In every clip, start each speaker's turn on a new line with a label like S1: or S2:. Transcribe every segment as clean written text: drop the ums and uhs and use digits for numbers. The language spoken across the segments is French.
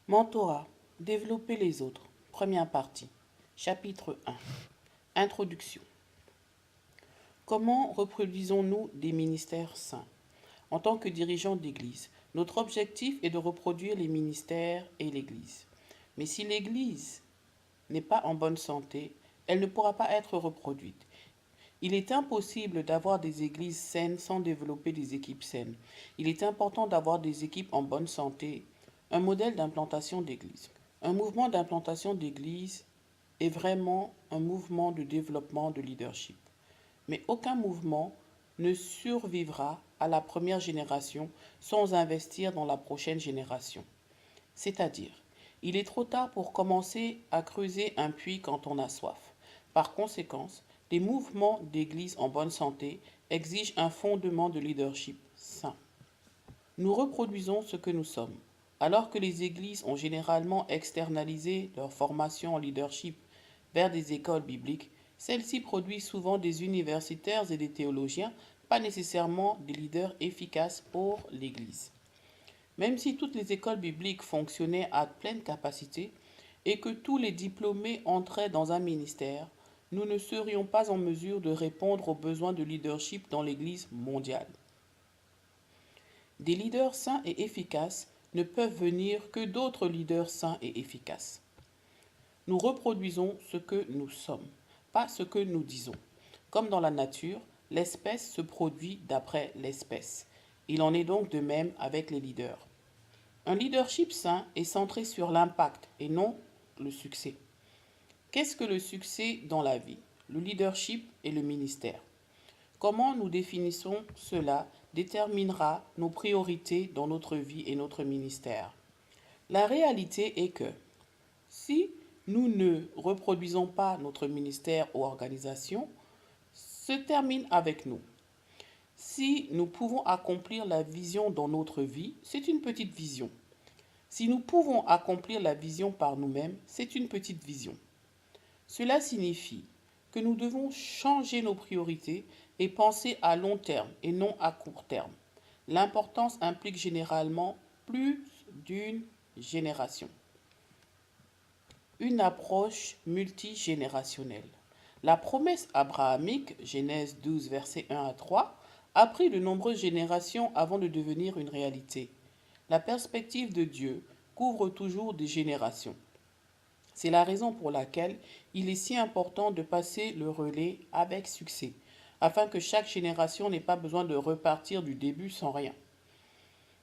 S1: Mentorat. Développer les autres. Première partie. Chapitre 1. Introduction. Comment reproduisons-nous des ministères saints? En tant que dirigeants d'Église, notre objectif est de reproduire les ministères et l'Église. Mais si l'Église n'est pas en bonne santé, elle ne pourra pas être reproduite. Il est impossible d'avoir des églises saines sans développer des équipes saines. Il est important d'avoir des équipes en bonne santé. Un modèle d'implantation d'église. Un mouvement d'implantation d'église est vraiment un mouvement de développement de leadership. Mais aucun mouvement ne survivra à la première génération sans investir dans la prochaine génération. C'est-à-dire, il est trop tard pour commencer à creuser un puits quand on a soif. Par conséquent, les mouvements d'église en bonne santé exigent un fondement de leadership sain. Nous reproduisons ce que nous sommes. Alors que les églises ont généralement externalisé leur formation en leadership vers des écoles bibliques, celles-ci produisent souvent des universitaires et des théologiens, pas nécessairement des leaders efficaces pour l'Église. Même si toutes les écoles bibliques fonctionnaient à pleine capacité et que tous les diplômés entraient dans un ministère, nous ne serions pas en mesure de répondre aux besoins de leadership dans l'Église mondiale. Des leaders sains et efficaces ne peuvent venir que d'autres leaders sains et efficaces. Nous reproduisons ce que nous sommes, pas ce que nous disons. Comme dans la nature, l'espèce se produit d'après l'espèce. Il en est donc de même avec les leaders. Un leadership sain est centré sur l'impact et non le succès. Qu'est-ce que le succès dans la vie? Le leadership et le ministère. Comment nous définissons cela déterminera nos priorités dans notre vie et notre ministère. La réalité est que si nous ne reproduisons pas notre ministère ou organisation, se termine avec nous. Si nous pouvons accomplir la vision dans notre vie, c'est une petite vision. Si nous pouvons accomplir la vision par nous-mêmes, c'est une petite vision. Cela signifie que nous devons changer nos priorités et penser à long terme et non à court terme. L'importance implique généralement plus d'une génération. Une approche multigénérationnelle. La promesse abrahamique, Genèse 12, versets 1 à 3, a pris de nombreuses générations avant de devenir une réalité. La perspective de Dieu couvre toujours des générations. C'est la raison pour laquelle il est si important de passer le relais avec succès, afin que chaque génération n'ait pas besoin de repartir du début sans rien.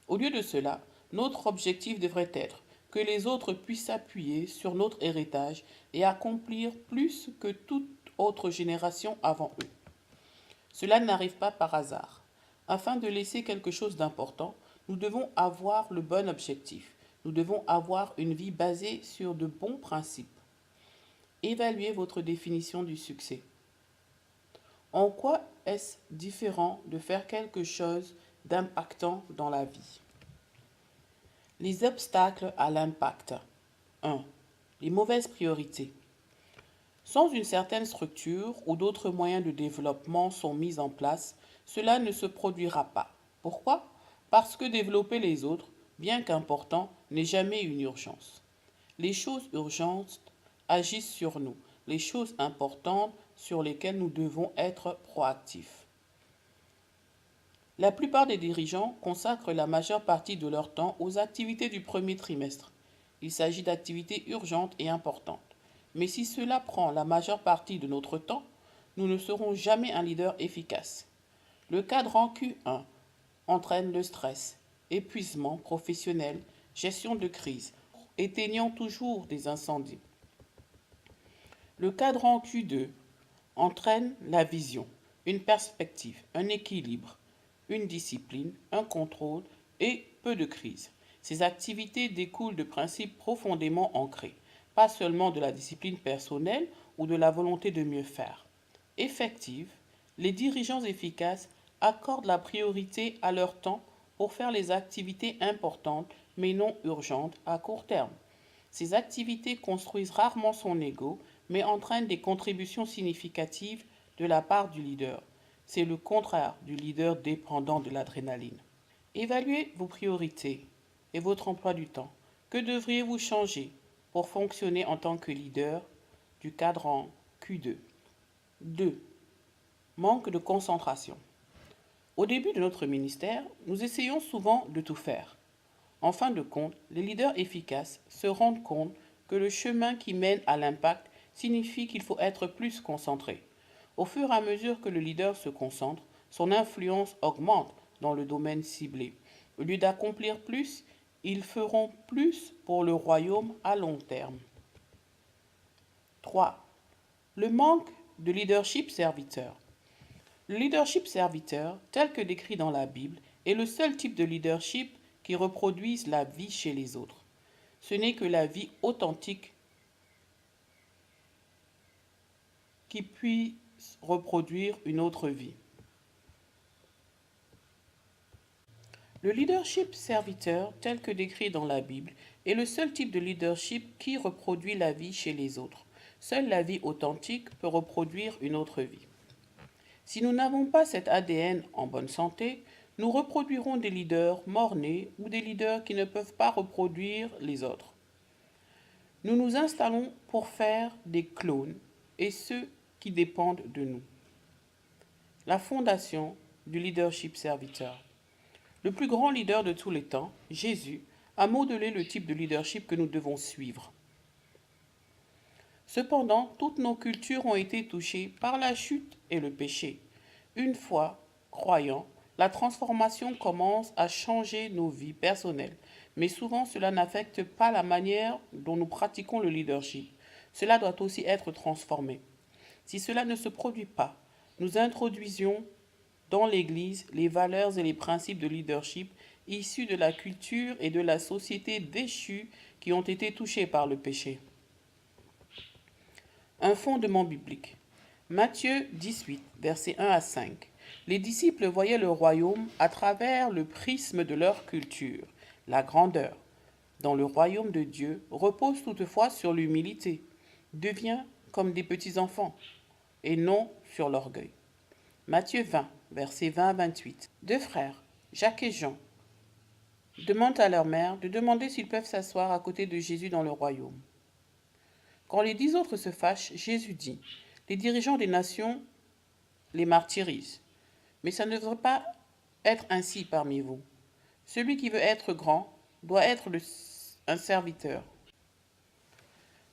S1: Au lieu de cela, notre objectif devrait être que les autres puissent s'appuyer sur notre héritage et accomplir plus que toute autre génération avant eux. Cela n'arrive pas par hasard. Afin de laisser quelque chose d'important, nous devons avoir le bon objectif. Nous devons avoir une vie basée sur de bons principes. Évaluez votre définition du succès. En quoi est-ce différent de faire quelque chose d'impactant dans la vie? Les obstacles à l'impact. 1. Les mauvaises priorités. Sans une certaine structure ou d'autres moyens de développement sont mis en place, cela ne se produira pas. Pourquoi? Parce que développer les autres, bien qu'important, n'est jamais une urgence. Les choses urgentes agissent sur nous, les choses importantes sur lesquelles nous devons être proactifs. La plupart des dirigeants consacrent la majeure partie de leur temps aux activités du premier trimestre. Il s'agit d'activités urgentes et importantes. Mais si cela prend la majeure partie de notre temps, nous ne serons jamais un leader efficace. Le cadran Q1 entraîne le stress, épuisement professionnel, gestion de crise, éteignant toujours des incendies. Le cadran Q2 entraîne la vision, une perspective, un équilibre, une discipline, un contrôle et peu de crise. Ces activités découlent de principes profondément ancrés, pas seulement de la discipline personnelle ou de la volonté de mieux faire. Effective, les dirigeants efficaces accordent la priorité à leur temps pour faire les activités importantes mais non urgentes à court terme. Ces activités construisent rarement son ego mais entraînent des contributions significatives de la part du leader. C'est le contraire du leader dépendant de l'adrénaline. Évaluez vos priorités et votre emploi du temps. Que devriez-vous changer pour fonctionner en tant que leader du cadran Q2? 2. Manque de concentration. Au début de notre ministère, nous essayons souvent de tout faire. En fin de compte, les leaders efficaces se rendent compte que le chemin qui mène à l'impact signifie qu'il faut être plus concentré. Au fur et à mesure que le leader se concentre, son influence augmente dans le domaine ciblé. Au lieu d'accomplir plus, ils feront plus pour le royaume à long terme. 3. Le manque de leadership serviteur. Le leadership serviteur, tel que décrit dans la Bible, est le seul type de leadership qui reproduise la vie chez les autres. Ce n'est que la vie authentique qui puisse reproduire une autre vie. Le leadership serviteur, tel que décrit dans la Bible, est le seul type de leadership qui reproduit la vie chez les autres. Seule la vie authentique peut reproduire une autre vie. Si nous n'avons pas cet ADN en bonne santé, nous reproduirons des leaders morts-nés ou des leaders qui ne peuvent pas reproduire les autres. Nous nous installons pour faire des clones et ceux qui dépendent de nous. La fondation du leadership serviteur. Le plus grand leader de tous les temps, Jésus, a modelé le type de leadership que nous devons suivre. Cependant, toutes nos cultures ont été touchées par la chute et le péché. Une fois croyants, la transformation commence à changer nos vies personnelles, mais souvent cela n'affecte pas la manière dont nous pratiquons le leadership. Cela doit aussi être transformé. Si cela ne se produit pas, nous introduisions dans l'Église les valeurs et les principes de leadership issus de la culture et de la société déchue qui ont été touchés par le péché. Un fondement biblique. Matthieu 18, versets 1 à 5. Les disciples voyaient le royaume à travers le prisme de leur culture, la grandeur. Dans le royaume de Dieu repose toutefois sur l'humilité. Deviens comme des petits-enfants, et non sur l'orgueil. Matthieu 20, versets 20 à 28. Deux frères, Jacques et Jean, demandent à leur mère de demander s'ils peuvent s'asseoir à côté de Jésus dans le royaume. Quand les 10 autres se fâchent, Jésus dit, « Les dirigeants des nations les martyrisent, mais ça ne devrait pas être ainsi parmi vous. Celui qui veut être grand doit être un serviteur. »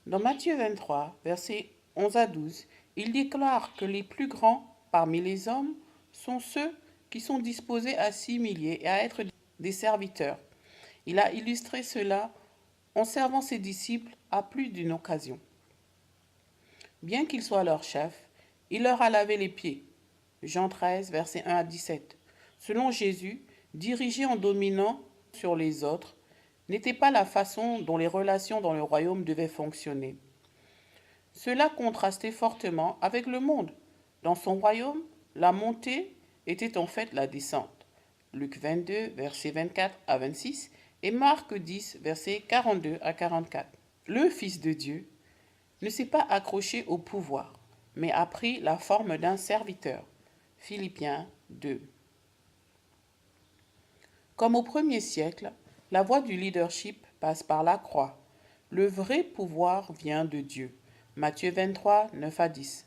S1: Dans Matthieu 23, versets 11 à 12, il déclare que les plus grands parmi les hommes sont ceux qui sont disposés à s'humilier et à être des serviteurs. Il a illustré cela en servant ses disciples à plus d'une occasion. Bien qu'il soit leur chef, il leur a lavé les pieds. Jean 13, versets 1 à 17. Selon Jésus, diriger en dominant sur les autres n'était pas la façon dont les relations dans le royaume devaient fonctionner. Cela contrastait fortement avec le monde. Dans son royaume, la montée était en fait la descente. Luc 22, versets 24 à 26 et Marc 10, versets 42 à 44. Le Fils de Dieu ne s'est pas accroché au pouvoir, mais a pris la forme d'un serviteur. Philippiens 2. Comme au premier siècle, la voie du leadership passe par la croix. Le vrai pouvoir vient de Dieu. Matthieu 23, 9 à 10.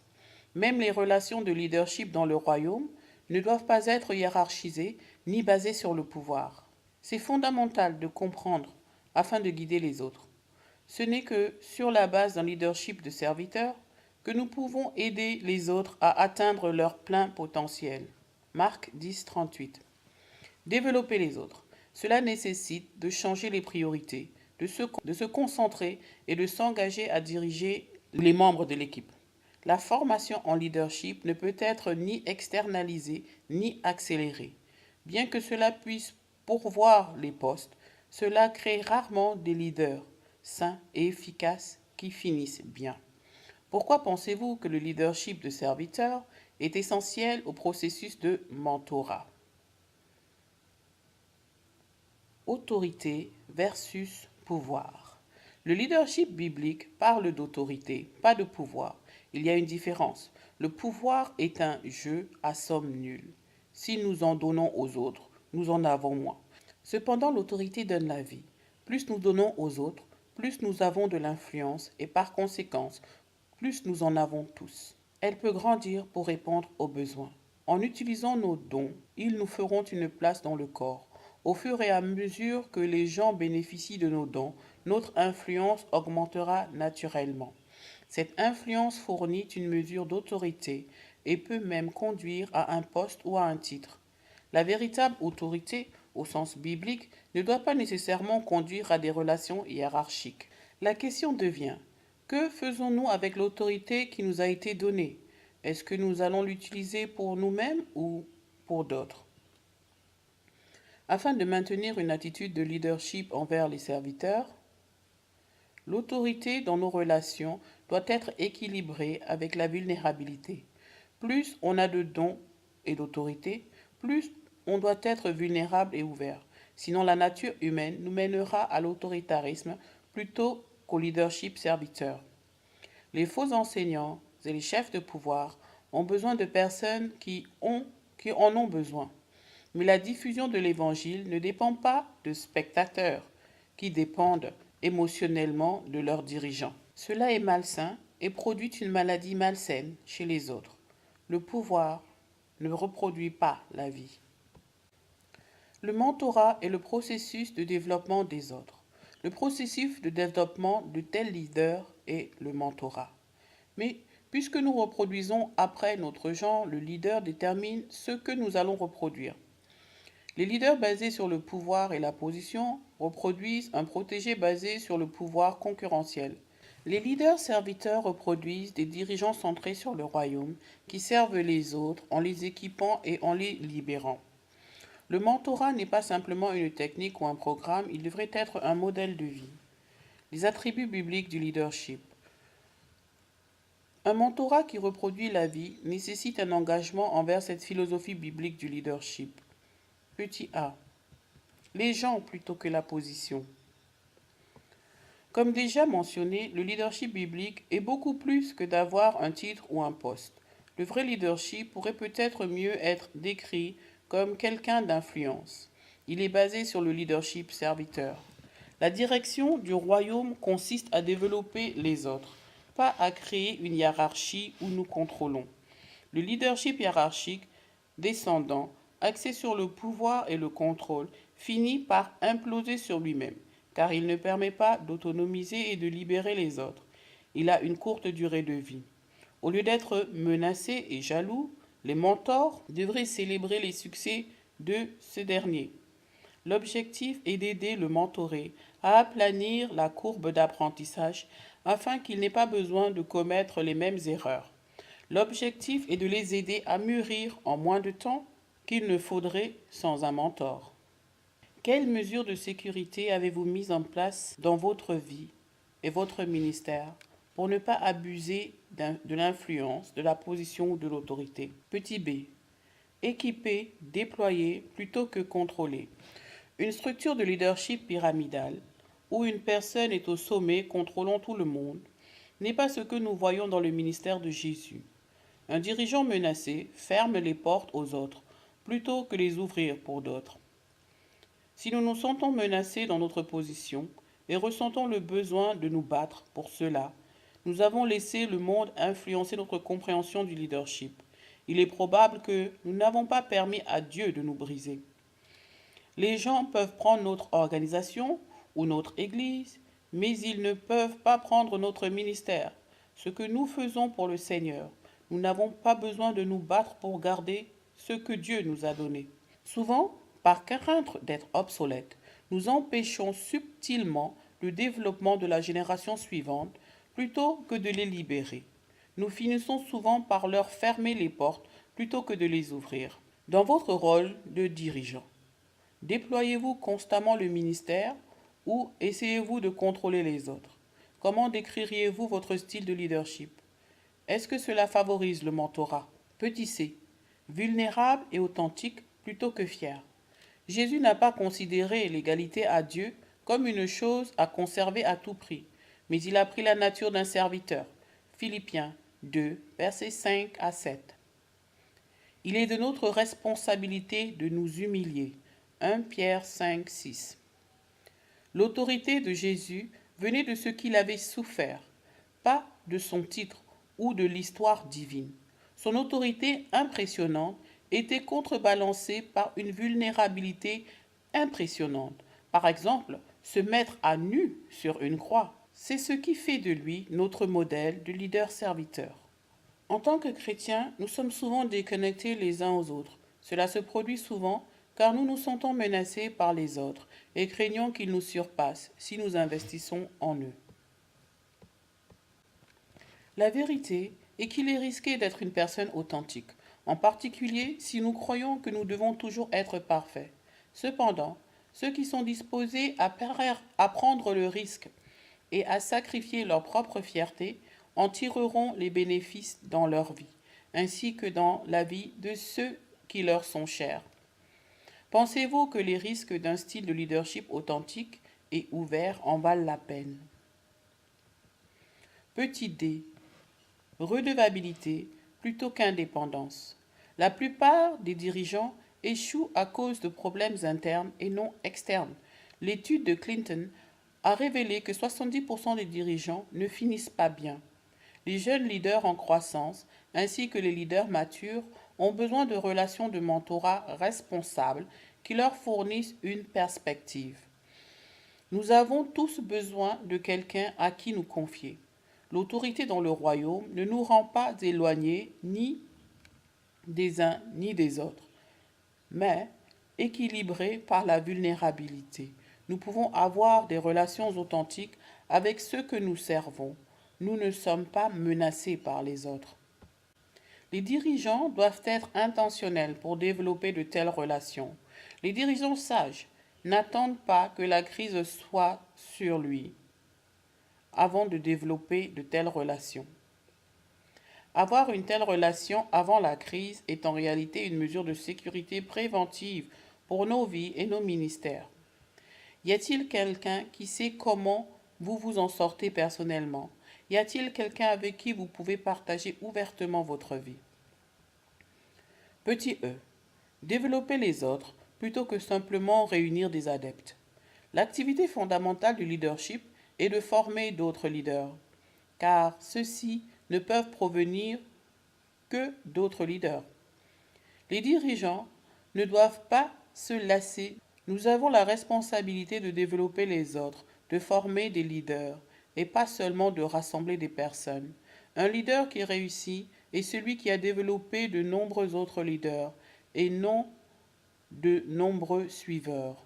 S1: Même les relations de leadership dans le royaume ne doivent pas être hiérarchisées ni basées sur le pouvoir. C'est fondamental de comprendre afin de guider les autres. Ce n'est que sur la base d'un leadership de serviteurs que nous pouvons aider les autres à atteindre leur plein potentiel. Marc 10, 38. Développer les autres. Cela nécessite de changer les priorités, de se concentrer et de s'engager à diriger les membres de l'équipe. La formation en leadership ne peut être ni externalisée ni accélérée. Bien que cela puisse pourvoir les postes, cela crée rarement des leaders sains et efficaces qui finissent bien. Pourquoi pensez-vous que le leadership de serviteurs est essentiel au processus de mentorat? Autorité versus pouvoir. Le leadership biblique parle d'autorité, pas de pouvoir. Il y a une différence. Le pouvoir est un jeu à somme nulle. Si nous en donnons aux autres, nous en avons moins. Cependant, l'autorité donne la vie. Plus nous donnons aux autres, plus nous avons de l'influence et par conséquent, plus nous en avons tous. Elle peut grandir pour répondre aux besoins. En utilisant nos dons, ils nous feront une place dans le corps. Au fur et à mesure que les gens bénéficient de nos dons, notre influence augmentera naturellement. Cette influence fournit une mesure d'autorité et peut même conduire à un poste ou à un titre. La véritable autorité, au sens biblique, ne doit pas nécessairement conduire à des relations hiérarchiques. La question devient, que faisons-nous avec l'autorité qui nous a été donnée? Est-ce que nous allons l'utiliser pour nous-mêmes ou pour d'autres? Afin de maintenir une attitude de leadership envers les serviteurs, l'autorité dans nos relations doit être équilibrée avec la vulnérabilité. Plus on a de dons et d'autorité, plus on doit être vulnérable et ouvert. Sinon, la nature humaine nous mènera à l'autoritarisme plutôt qu'au leadership serviteur. Les faux enseignants et les chefs de pouvoir ont besoin de personnes qui en ont besoin. Mais la diffusion de l'Évangile ne dépend pas de spectateurs qui dépendent émotionnellement de leurs dirigeants. Cela est malsain et produit une maladie malsaine chez les autres. Le pouvoir ne reproduit pas la vie. Le mentorat est le processus de développement des autres. Le processus de développement de tels leaders est le mentorat. Mais puisque nous reproduisons après notre genre, le leader détermine ce que nous allons reproduire. Les leaders basés sur le pouvoir et la position reproduisent un protégé basé sur le pouvoir concurrentiel. Les leaders serviteurs reproduisent des dirigeants centrés sur le royaume qui servent les autres en les équipant et en les libérant. Le mentorat n'est pas simplement une technique ou un programme, il devrait être un modèle de vie. Les attributs bibliques du leadership. Un mentorat qui reproduit la vie nécessite un engagement envers cette philosophie biblique du leadership. Petit a. Les gens plutôt que la position. Comme déjà mentionné, le leadership biblique est beaucoup plus que d'avoir un titre ou un poste. Le vrai leadership pourrait peut-être mieux être décrit comme quelqu'un d'influence. Il est basé sur le leadership serviteur. La direction du royaume consiste à développer les autres, pas à créer une hiérarchie où nous contrôlons. Le leadership hiérarchique, descendant, axé sur le pouvoir et le contrôle, finit par imploser sur lui-même, car il ne permet pas d'autonomiser et de libérer les autres. Il a une courte durée de vie. Au lieu d'être menacés et jaloux, les mentors devraient célébrer les succès de ce dernier. L'objectif est d'aider le mentoré à aplanir la courbe d'apprentissage afin qu'il n'ait pas besoin de commettre les mêmes erreurs. L'objectif est de les aider à mûrir en moins de temps qu'il ne faudrait sans un mentor. Quelles mesures de sécurité avez-vous mises en place dans votre vie et votre ministère pour ne pas abuser de l'influence, de la position ou de l'autorité? Petit b. Équiper, déployer plutôt que contrôler. Une structure de leadership pyramidale, où une personne est au sommet contrôlant tout le monde, n'est pas ce que nous voyons dans le ministère de Jésus. Un dirigeant menacé ferme les portes aux autres, plutôt que les ouvrir pour d'autres. Si nous nous sentons menacés dans notre position et ressentons le besoin de nous battre pour cela, nous avons laissé le monde influencer notre compréhension du leadership. Il est probable que nous n'avons pas permis à Dieu de nous briser. Les gens peuvent prendre notre organisation ou notre Église, mais ils ne peuvent pas prendre notre ministère, ce que nous faisons pour le Seigneur. Nous n'avons pas besoin de nous battre pour garder ce que Dieu nous a donné. Souvent, par crainte d'être obsolètes, nous empêchons subtilement le développement de la génération suivante plutôt que de les libérer. Nous finissons souvent par leur fermer les portes plutôt que de les ouvrir. Dans votre rôle de dirigeant, déployez-vous constamment le ministère ou essayez-vous de contrôler les autres? Comment décririez-vous votre style de leadership? Est-ce que cela favorise le mentorat? Petit c. Vulnérable et authentique plutôt que fier. Jésus n'a pas considéré l'égalité à Dieu comme une chose à conserver à tout prix, mais il a pris la nature d'un serviteur. Philippiens 2, versets 5 à 7. Il est de notre responsabilité de nous humilier. 1 Pierre 5, 6. L'autorité de Jésus venait de ce qu'il avait souffert, pas de son titre ou de l'histoire divine. Son autorité impressionnante était contrebalancée par une vulnérabilité impressionnante. Par exemple, se mettre à nu sur une croix. C'est ce qui fait de lui notre modèle de leader serviteur. En tant que chrétiens, nous sommes souvent déconnectés les uns aux autres. Cela se produit souvent car nous nous sentons menacés par les autres et craignons qu'ils nous surpassent si nous investissons en eux. La vérité est qu'il est risqué d'être une personne authentique, en particulier si nous croyons que nous devons toujours être parfaits. Cependant, ceux qui sont disposés à prendre le risque et à sacrifier leur propre fierté en tireront les bénéfices dans leur vie, ainsi que dans la vie de ceux qui leur sont chers. Pensez-vous que les risques d'un style de leadership authentique et ouvert en valent la peine? Petit d. Redevabilité plutôt qu'indépendance. La plupart des dirigeants échouent à cause de problèmes internes et non externes. L'étude de Clinton a révélé que 70% des dirigeants ne finissent pas bien. Les jeunes leaders en croissance ainsi que les leaders matures ont besoin de relations de mentorat responsables qui leur fournissent une perspective. Nous avons tous besoin de quelqu'un à qui nous confier. L'autorité dans le royaume ne nous rend pas éloignés ni des uns ni des autres, mais équilibrés par la vulnérabilité. Nous pouvons avoir des relations authentiques avec ceux que nous servons. Nous ne sommes pas menacés par les autres. Les dirigeants doivent être intentionnels pour développer de telles relations. Les dirigeants sages n'attendent pas que la crise soit sur lui avant de développer de telles relations. Avoir une telle relation avant la crise est en réalité une mesure de sécurité préventive pour nos vies et nos ministères. Y a-t-il quelqu'un qui sait comment vous vous en sortez personnellement? Y a-t-il quelqu'un avec qui vous pouvez partager ouvertement votre vie? Petit e. Développer les autres plutôt que simplement réunir des adeptes. L'activité fondamentale du leadership est de former d'autres leaders, car ceux-ci ne peuvent provenir que d'autres leaders. Les dirigeants ne doivent pas se lasser. Nous avons la responsabilité de développer les autres, de former des leaders, et pas seulement de rassembler des personnes. Un leader qui réussit est celui qui a développé de nombreux autres leaders, et non de nombreux suiveurs.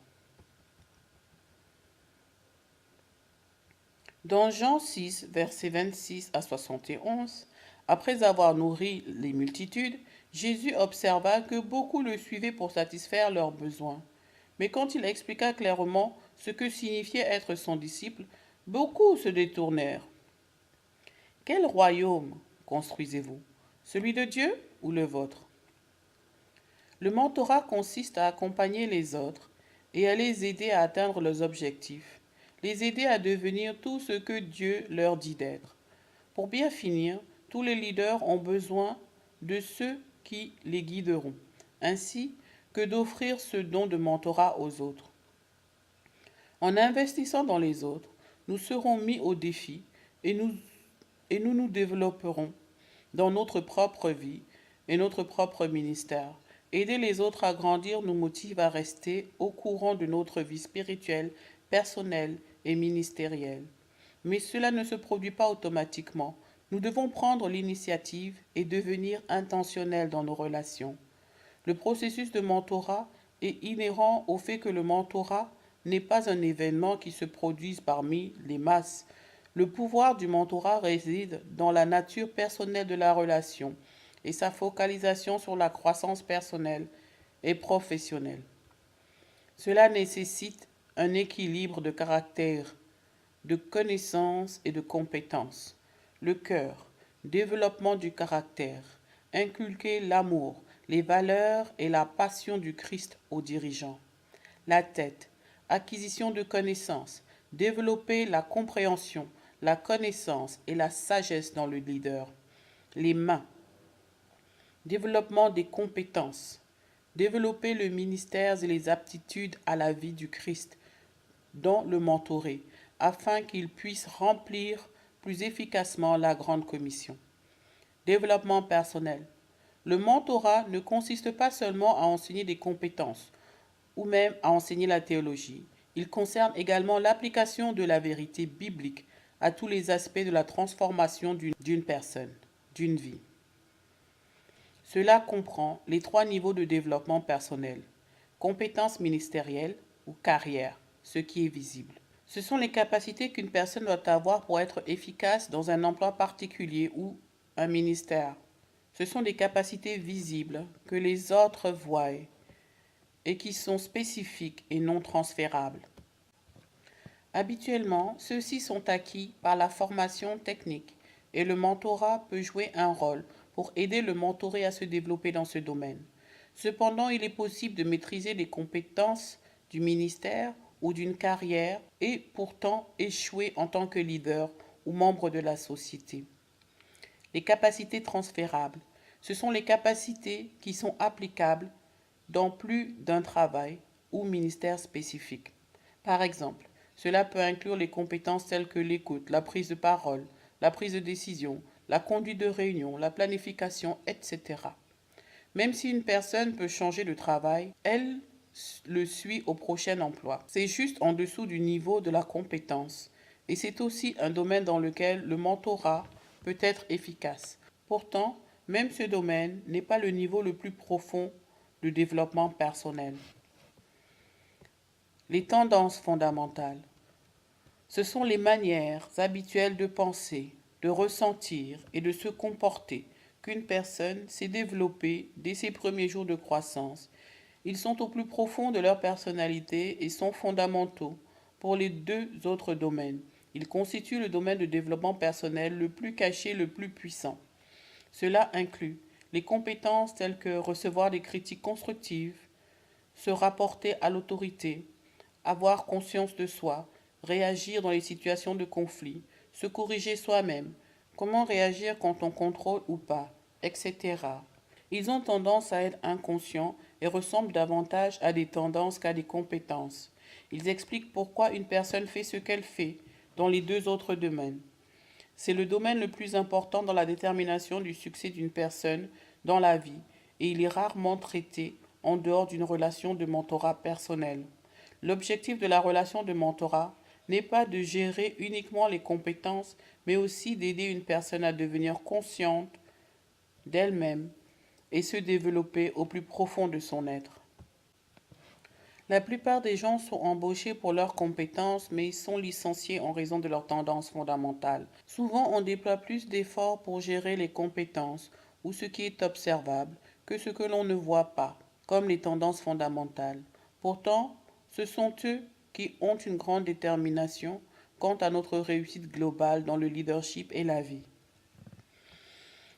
S1: Dans Jean 6, versets 26 à 71, après avoir nourri les multitudes, Jésus observa que beaucoup le suivaient pour satisfaire leurs besoins. Mais quand il expliqua clairement ce que signifiait être son disciple, beaucoup se détournèrent. Quel royaume construisez-vous? Celui de Dieu ou le vôtre? Le mentorat consiste à accompagner les autres et à les aider à atteindre leurs objectifs, les aider à devenir tout ce que Dieu leur dit d'être. Pour bien finir, tous les leaders ont besoin de ceux qui les guideront, ainsi que d'offrir ce don de mentorat aux autres. En investissant dans les autres, nous serons mis au défi et nous développerons dans notre propre vie et notre propre ministère. Aider les autres à grandir nous motive à rester au courant de notre vie spirituelle, personnelle et ministérielle. Mais cela ne se produit pas automatiquement. Nous devons prendre l'initiative et devenir intentionnels dans nos relations. Le processus de mentorat est inhérent au fait que le mentorat n'est pas un événement qui se produise parmi les masses. Le pouvoir du mentorat réside dans la nature personnelle de la relation et sa focalisation sur la croissance personnelle et professionnelle. Cela nécessite un équilibre de caractère, de connaissances et de compétences. Le cœur, développement du caractère, inculquer l'amour, les valeurs et la passion du Christ aux dirigeants. La tête, acquisition de connaissances, développer la compréhension, la connaissance et la sagesse dans le leader. Les mains, développement des compétences, développer le ministère et les aptitudes à la vie du Christ dont le mentoré, afin qu'ils puissent remplir plus efficacement la grande commission. Développement personnel. Le mentorat ne consiste pas seulement à enseigner des compétences ou même à enseigner la théologie. Il concerne également l'application de la vérité biblique à tous les aspects de la transformation d'une personne, d'une vie. Cela comprend les 3 niveaux de développement personnel: compétences ministérielles ou carrière, ce qui est visible. Ce sont les capacités qu'une personne doit avoir pour être efficace dans un emploi particulier ou un ministère. Ce sont des capacités visibles que les autres voient et qui sont spécifiques et non transférables. Habituellement, ceux-ci sont acquis par la formation technique et le mentorat peut jouer un rôle pour aider le mentoré à se développer dans ce domaine. Cependant, il est possible de maîtriser les compétences du ministère ou d'une carrière et pourtant échouer en tant que leader ou membre de la société. Les capacités transférables. Ce sont les capacités qui sont applicables dans plus d'un travail ou ministère spécifique. Par exemple, cela peut inclure les compétences telles que l'écoute, la prise de parole, la prise de décision, la conduite de réunion, la planification, etc. Même si une personne peut changer de travail, elle le suit au prochain emploi. C'est juste en dessous du niveau de la compétence. Et c'est aussi un domaine dans lequel le mentorat peut être efficace. Pourtant, même ce domaine n'est pas le niveau le plus profond de développement personnel. Les tendances fondamentales. Ce sont les manières habituelles de penser, de ressentir et de se comporter qu'une personne s'est développée dès ses premiers jours de croissance. Ils sont au plus profond de leur personnalité et sont fondamentaux pour les 2 autres domaines. Ils constituent le domaine de développement personnel le plus caché, le plus puissant. Cela inclut les compétences telles que recevoir des critiques constructives, se rapporter à l'autorité, avoir conscience de soi, réagir dans les situations de conflit, se corriger soi-même, comment réagir quand on contrôle ou pas, etc. Ils ont tendance à être inconscients et ressemblent davantage à des tendances qu'à des compétences. Ils expliquent pourquoi une personne fait ce qu'elle fait dans les 2 autres domaines. C'est le domaine le plus important dans la détermination du succès d'une personne dans la vie et il est rarement traité en dehors d'une relation de mentorat personnel. L'objectif de la relation de mentorat n'est pas de gérer uniquement les compétences, mais aussi d'aider une personne à devenir consciente d'elle-même et se développer au plus profond de son être. La plupart des gens sont embauchés pour leurs compétences, mais ils sont licenciés en raison de leurs tendances fondamentales. Souvent, on déploie plus d'efforts pour gérer les compétences ou ce qui est observable que ce que l'on ne voit pas, comme les tendances fondamentales. Pourtant, ce sont eux qui ont une grande détermination quant à notre réussite globale dans le leadership et la vie.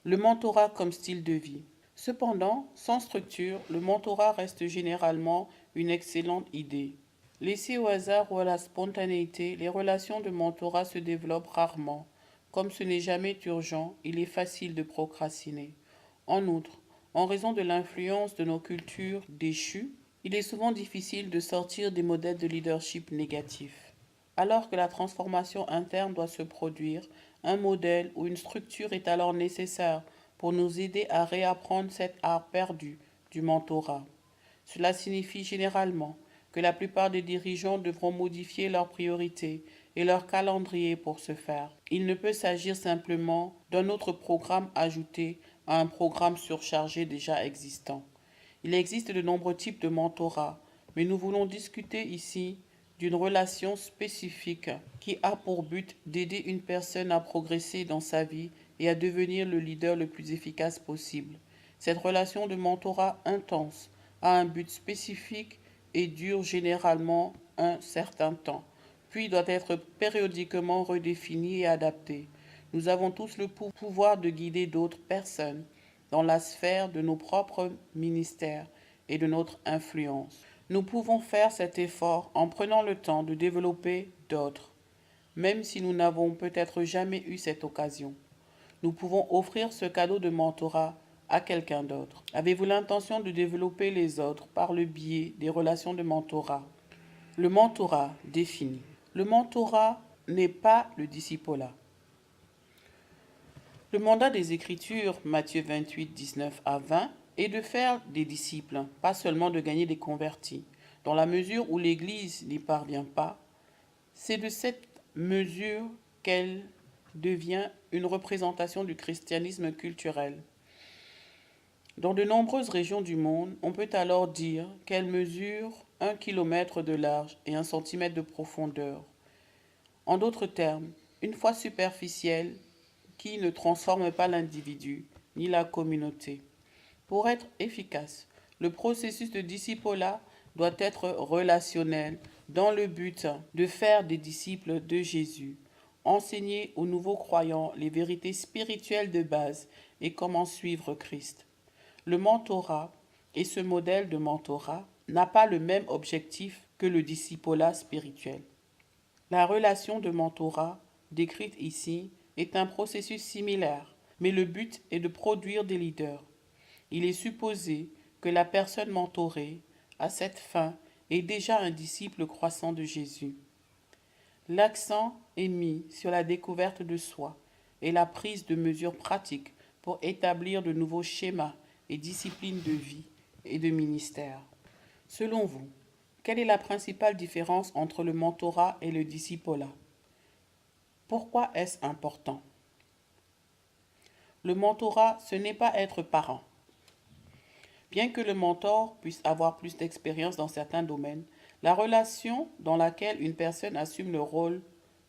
S1: Le mentorat comme style de vie. Cependant, sans structure, le mentorat reste généralement une excellente idée. Laissé au hasard ou à la spontanéité, les relations de mentorat se développent rarement. Comme ce n'est jamais urgent, il est facile de procrastiner. En outre, en raison de l'influence de nos cultures déchues, il est souvent difficile de sortir des modèles de leadership négatifs. Alors que la transformation interne doit se produire, un modèle ou une structure est alors nécessaire pour nous aider à réapprendre cet art perdu du mentorat. Cela signifie généralement que la plupart des dirigeants devront modifier leurs priorités et leur calendrier pour ce faire. Il ne peut s'agir simplement d'un autre programme ajouté à un programme surchargé déjà existant. Il existe de nombreux types de mentorat, mais nous voulons discuter ici d'une relation spécifique qui a pour but d'aider une personne à progresser dans sa vie et à devenir le leader le plus efficace possible. Cette relation de mentorat intense a un but spécifique et dure généralement un certain temps, puis doit être périodiquement redéfinie et adaptée. Nous avons tous le pouvoir de guider d'autres personnes dans la sphère de nos propres ministères et de notre influence. Nous pouvons faire cet effort en prenant le temps de développer d'autres, même si nous n'avons peut-être jamais eu cette occasion. Nous pouvons offrir ce cadeau de mentorat à quelqu'un d'autre. Avez-vous l'intention de développer les autres par le biais des relations de mentorat? Le mentorat défini. Le mentorat n'est pas le discipolat. Le mandat des Écritures, Matthieu 28, 19 à 20, est de faire des disciples, pas seulement de gagner des convertis. Dans la mesure où l'Église n'y parvient pas, c'est de cette mesure qu'elle devient une représentation du christianisme culturel. Dans de nombreuses régions du monde, on peut alors dire qu'elle mesure 1 kilomètre de large et 1 centimètre de profondeur. En d'autres termes, une foi superficielle qui ne transforme pas l'individu ni la communauté. Pour être efficace, le processus de discipolat doit être relationnel dans le but de faire des disciples de Jésus, enseigner aux nouveaux croyants les vérités spirituelles de base et comment suivre Christ. Le mentorat et ce modèle de mentorat n'a pas le même objectif que le discipolat spirituel. La relation de mentorat décrite ici est un processus similaire, mais le but est de produire des leaders. Il est supposé que la personne mentorée, à cette fin, est déjà un disciple croissant de Jésus. L'accent est mis sur la découverte de soi et la prise de mesures pratiques pour établir de nouveaux schémas et disciplines de vie et de ministère. Selon vous, quelle est la principale différence entre le mentorat et le discipolat? Pourquoi est-ce important? Le mentorat, ce n'est pas être parent. Bien que le mentor puisse avoir plus d'expérience dans certains domaines, la relation dans laquelle une personne assume le rôle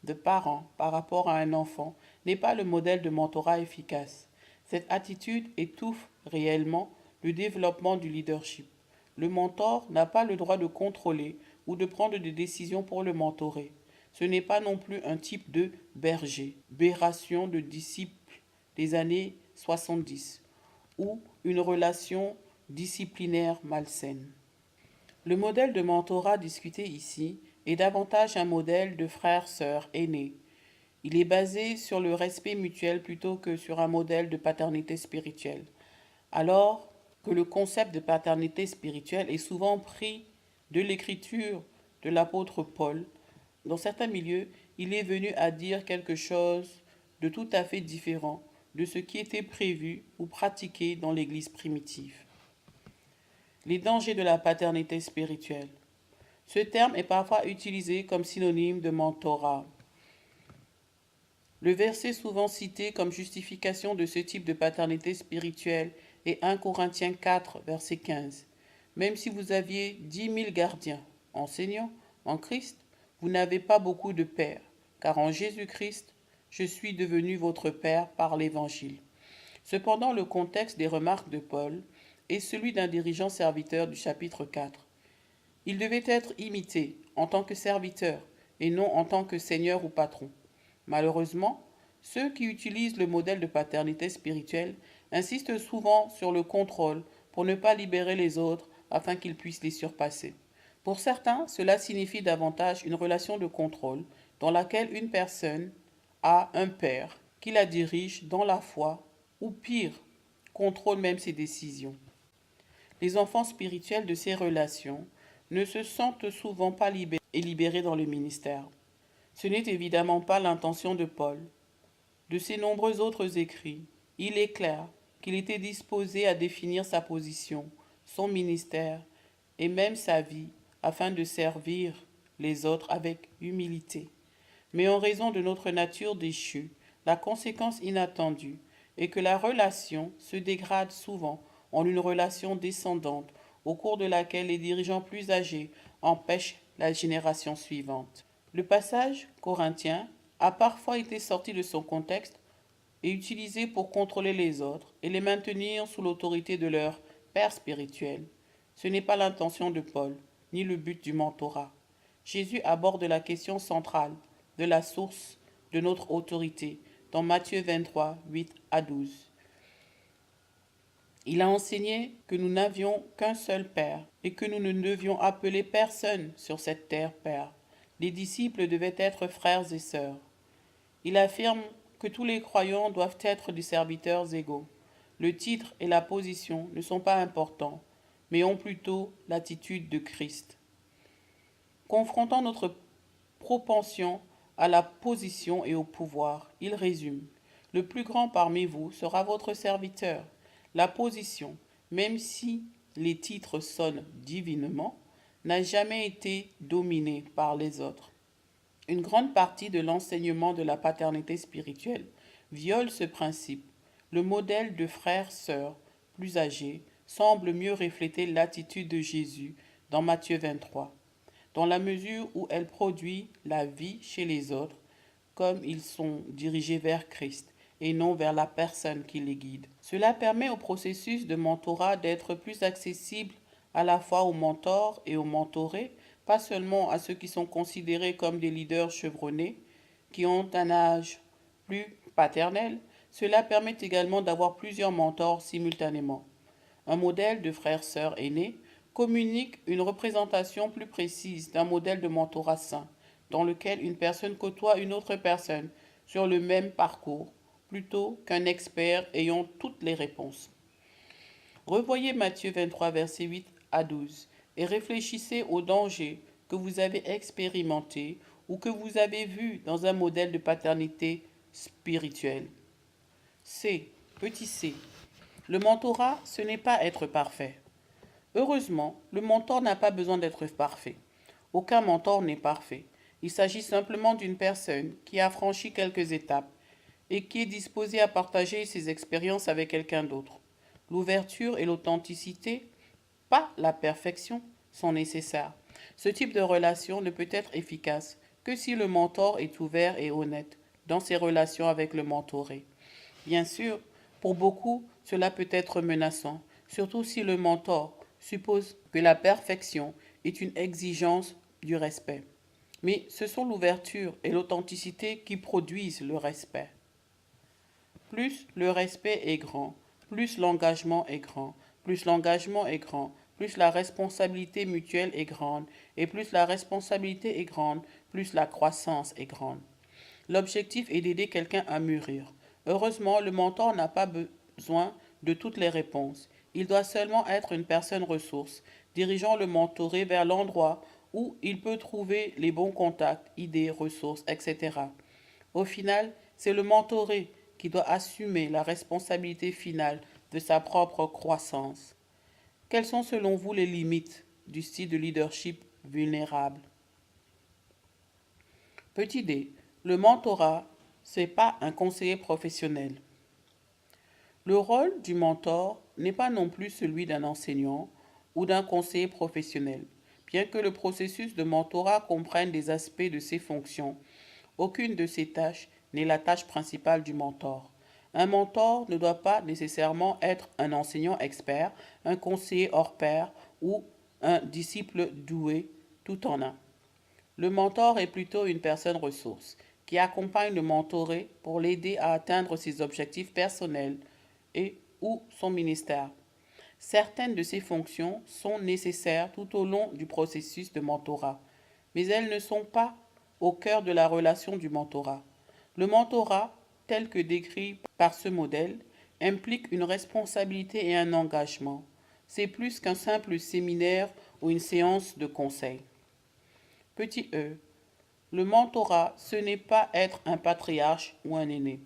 S1: de parent par rapport à un enfant n'est pas le modèle de mentorat efficace. Cette attitude étouffe réellement le développement du leadership. Le mentor n'a pas le droit de contrôler ou de prendre des décisions pour le mentorer. Ce n'est pas non plus un type de berger, bération de disciples des années 70, ou une relation disciplinaire malsaine. Le modèle de mentorat discuté ici est davantage un modèle de frère-sœur aîné. Il est basé sur le respect mutuel plutôt que sur un modèle de paternité spirituelle, alors que le concept de paternité spirituelle est souvent pris de l'écriture de l'apôtre Paul. Dans certains milieux, il est venu à dire quelque chose de tout à fait différent de ce qui était prévu ou pratiqué dans l'Église primitive. Les dangers de la paternité spirituelle. Ce terme est parfois utilisé comme synonyme de mentorat. Le verset souvent cité comme justification de ce type de paternité spirituelle est 1 Corinthiens 4, verset 15. Même si vous aviez 10 000 gardiens, enseignants, en Christ, vous n'avez pas beaucoup de pères, car en Jésus-Christ, je suis devenu votre Père par l'Évangile. Cependant, le contexte des remarques de Paul est celui d'un dirigeant serviteur du chapitre 4. Il devait être imité en tant que serviteur et non en tant que seigneur ou patron. Malheureusement, ceux qui utilisent le modèle de paternité spirituelle insistent souvent sur le contrôle pour ne pas libérer les autres afin qu'ils puissent les surpasser. Pour certains, cela signifie davantage une relation de contrôle dans laquelle une personne a un père qui la dirige dans la foi ou pire, contrôle même ses décisions. Les enfants spirituels de ces relations ne se sentent souvent pas libérés dans le ministère. Ce n'est évidemment pas l'intention de Paul. De ses nombreux autres écrits, il est clair qu'il était disposé à définir sa position, son ministère et même sa vie afin de servir les autres avec humilité. Mais en raison de notre nature déchue, la conséquence inattendue est que la relation se dégrade souvent en une relation descendante au cours de laquelle les dirigeants plus âgés empêchent la génération suivante. Le passage corinthien a parfois été sorti de son contexte et utilisé pour contrôler les autres et les maintenir sous l'autorité de leur père spirituel. Ce n'est pas l'intention de Paul, ni le but du mentorat. Jésus aborde la question centrale de la source de notre autorité dans Matthieu 23, 8 à 12. Il a enseigné que nous n'avions qu'un seul Père et que nous ne devions appeler personne sur cette terre Père. Les disciples devaient être frères et sœurs. Il affirme que tous les croyants doivent être des serviteurs égaux. Le titre et la position ne sont pas importants, mais ont plutôt l'attitude de Christ. confrontant notre propension à la position et au pouvoir. Il résume: le plus grand parmi vous sera votre serviteur. La position, même si les titres sonnent divinement, n'a jamais été dominée par les autres. Une grande partie de l'enseignement de la paternité spirituelle viole ce principe. Le modèle de frère-sœur plus âgé semble mieux refléter l'attitude de Jésus dans Matthieu 23, dans la mesure où elle produit la vie chez les autres, comme ils sont dirigés vers Christ et non vers la personne qui les guide. Cela permet au processus de mentorat d'être plus accessible à la fois aux mentors et aux mentorés, pas seulement à ceux qui sont considérés comme des leaders chevronnés, qui ont un âge plus paternel. Cela permet également d'avoir plusieurs mentors simultanément. Un modèle de frère-sœur aîné communique une représentation plus précise d'un modèle de mentorat sain, dans lequel une personne côtoie une autre personne sur le même parcours, plutôt qu'un expert ayant toutes les réponses. Revoyez Matthieu 23, versets 8 à 12, et réfléchissez aux dangers que vous avez expérimentés ou que vous avez vus dans un modèle de paternité spirituelle. Petit c. Le mentorat, ce n'est pas être parfait. Heureusement, le mentor n'a pas besoin d'être parfait. Aucun mentor n'est parfait. Il s'agit simplement d'une personne qui a franchi quelques étapes et qui est disposée à partager ses expériences avec quelqu'un d'autre. L'ouverture et l'authenticité, pas la perfection, sont nécessaires. Ce type de relation ne peut être efficace que si le mentor est ouvert et honnête dans ses relations avec le mentoré. Bien sûr, pour beaucoup, cela peut être menaçant, surtout si le mentor suppose que la perfection est une exigence du respect. Mais ce sont l'ouverture et l'authenticité qui produisent le respect. Plus le respect est grand, plus l'engagement est grand, plus l'engagement est grand, plus la responsabilité mutuelle est grande, et plus la responsabilité est grande, plus la croissance est grande. L'objectif est d'aider quelqu'un à mûrir. Heureusement, le mentor n'a pas besoin de toutes les réponses. Il doit seulement être une personne ressource, dirigeant le mentoré vers l'endroit où il peut trouver les bons contacts, idées, ressources, etc. Au final, c'est le mentoré qui doit assumer la responsabilité finale de sa propre croissance. Quelles sont selon vous les limites du style de leadership vulnérable? Petit d. Le mentorat, ce n'est pas un conseiller professionnel. Le rôle du mentor n'est pas non plus celui d'un enseignant ou d'un conseiller professionnel. Bien que le processus de mentorat comprenne des aspects de ses fonctions, aucune de ces tâches n'est la tâche principale du mentor. Un mentor ne doit pas nécessairement être un enseignant expert, un conseiller hors pair ou un disciple doué, tout en un. Le mentor est plutôt une personne ressource qui accompagne le mentoré pour l'aider à atteindre ses objectifs personnels et ou son ministère. Certaines de ces fonctions sont nécessaires tout au long du processus de mentorat, mais elles ne sont pas au cœur de la relation du mentorat. Le mentorat, tel que décrit par ce modèle, implique une responsabilité et un engagement. C'est plus qu'un simple séminaire ou une séance de conseil. Petit e. Le mentorat, ce n'est pas être un patriarche ou un aîné.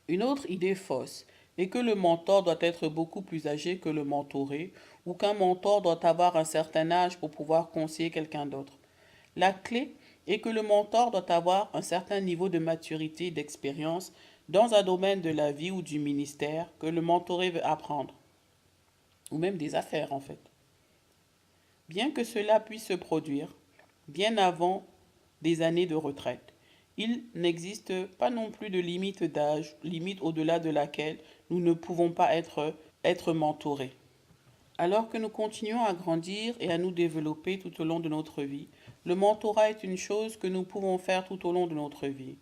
S1: Une autre idée fausse est que le mentor doit être beaucoup plus âgé que le mentoré ou qu'un mentor doit avoir un certain âge pour pouvoir conseiller quelqu'un d'autre. La clé est que le mentor doit avoir un certain niveau de maturité et d'expérience dans un domaine de la vie ou du ministère que le mentoré veut apprendre, ou même des affaires en fait. Bien que cela puisse se produire bien avant des années de retraite, il n'existe pas non plus de limite d'âge, limite au-delà de laquelle nous ne pouvons pas être mentorés. Alors que nous continuons à grandir et à nous développer tout au long de notre vie, le mentorat est une chose que nous pouvons faire tout au long de notre vie.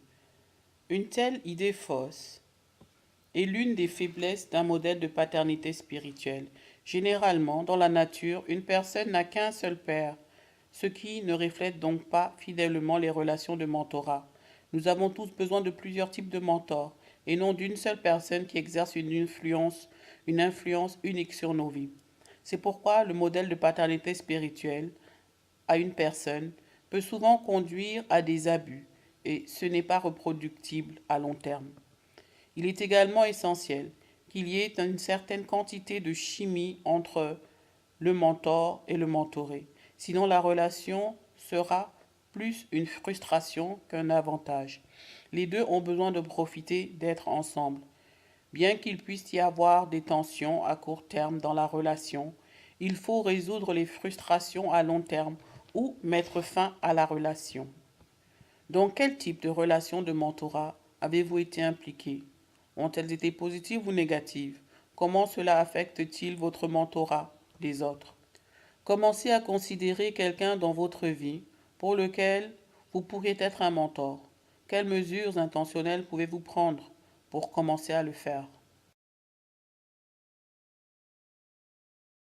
S1: Une telle idée fausse est l'une des faiblesses d'un modèle de paternité spirituelle. Généralement, dans la nature, une personne n'a qu'un seul père, ce qui ne reflète donc pas fidèlement les relations de mentorat. Nous avons tous besoin de plusieurs types de mentors, et non d'une seule personne qui exerce une influence unique sur nos vies. C'est pourquoi le modèle de paternité spirituelle à une personne peut souvent conduire à des abus et ce n'est pas reproductible à long terme. Il est également essentiel qu'il y ait une certaine quantité de chimie entre le mentor et le mentoré. Sinon, la relation sera plus une frustration qu'un avantage. Les deux ont besoin de profiter d'être ensemble. Bien qu'il puisse y avoir des tensions à court terme dans la relation, il faut résoudre les frustrations à long terme ou mettre fin à la relation. Dans quel type de relation de mentorat avez-vous été impliqué? Ont-elles été positives ou négatives? Comment cela affecte-t-il votre mentorat des autres? Commencez à considérer quelqu'un dans votre vie pour lequel vous pourriez être un mentor. Quelles mesures intentionnelles pouvez-vous prendre pour commencer à le faire?